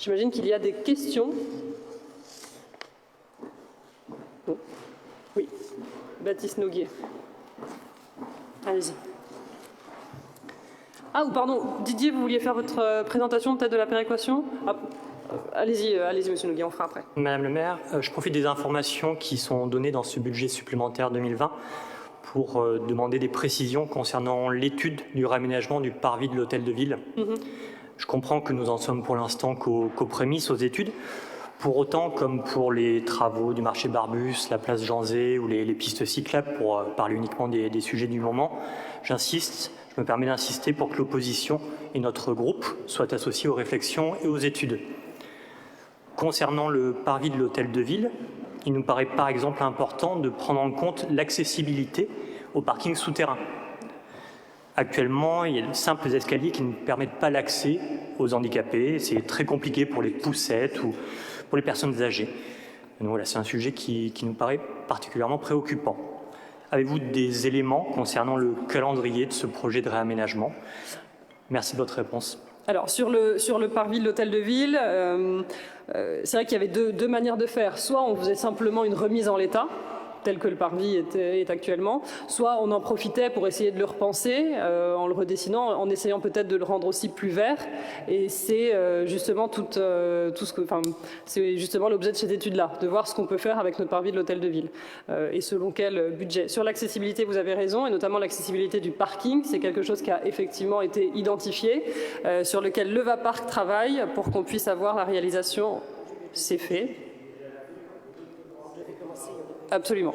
J'imagine qu'il y a des questions. Bon. Oui, Baptiste Noguier. Allez-y. Ah, ou pardon, Didier, vous vouliez faire votre présentation peut-être de la péréquation? Allez-y, monsieur Noguier, on fera après. Madame le maire, je profite des informations qui sont données dans ce budget supplémentaire 2020 pour demander des précisions concernant l'étude du réaménagement du parvis de l'hôtel de ville. Je comprends que nous en sommes pour l'instant qu'aux prémices, aux études. Pour autant, comme pour les travaux du marché Barbus, la place Jean-Zé ou les pistes cyclables, pour parler uniquement des sujets du moment, je me permets d'insister pour que l'opposition et notre groupe soient associés aux réflexions et aux études. Concernant le parvis de l'hôtel de ville, il nous paraît par exemple important de prendre en compte l'accessibilité au parking souterrain. Actuellement, il y a de simples escaliers qui ne permettent pas l'accès aux handicapés. C'est très compliqué pour les poussettes ou pour les personnes âgées. Donc voilà, c'est un sujet qui nous paraît particulièrement préoccupant. Avez-vous des éléments concernant le calendrier de ce projet de réaménagement? Merci de votre réponse. Alors, sur le parvis de l'hôtel de ville, c'est vrai qu'il y avait deux manières de faire. Soit on faisait simplement une remise en l'état, tel que le parvis est actuellement, soit on en profitait pour essayer de le repenser en le redessinant, en essayant peut-être de le rendre aussi plus vert. Et c'est justement c'est justement l'objet de cette étude-là, de voir ce qu'on peut faire avec notre parvis de l'hôtel de ville et selon quel budget. Sur l'accessibilité, vous avez raison, et notamment l'accessibilité du parking, c'est quelque chose qui a effectivement été identifié, sur lequel Levapark travaille pour qu'on puisse avoir la réalisation. C'est fait. Absolument.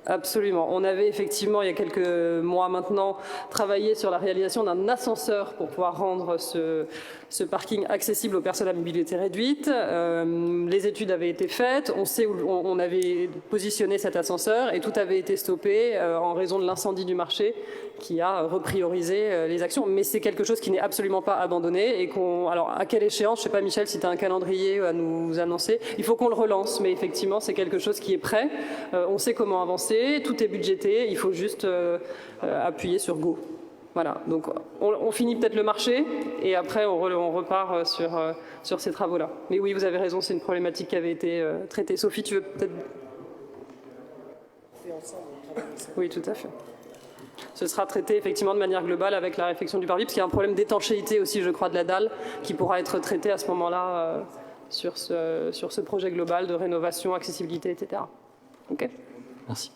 Absolument. On avait effectivement, il y a quelques mois maintenant, travaillé sur la réalisation d'un ascenseur pour pouvoir rendre ce parking accessible aux personnes à mobilité réduite. Les études avaient été faites, on sait où on avait positionné cet ascenseur et tout avait été stoppé en raison de l'incendie du marché qui a repriorisé les actions. Mais c'est quelque chose qui n'est absolument pas abandonné et alors à quelle échéance, je ne sais pas Michel si tu as un calendrier à nous annoncer, il faut qu'on le relance, mais effectivement c'est quelque chose qui est prêt, on sait comment avancer. Tout est budgété, il faut juste appuyer sur Go. Voilà, donc on finit peut-être le marché et après on repart sur ces travaux-là. Mais oui, vous avez raison, c'est une problématique qui avait été traitée. Sophie, tu veux peut-être... Oui, tout à fait. Ce sera traité effectivement de manière globale avec la réfection du parvis, parce qu'il y a un problème d'étanchéité aussi, je crois, de la dalle, qui pourra être traité à ce moment-là sur ce projet global de rénovation, accessibilité, etc. OK ? Merci.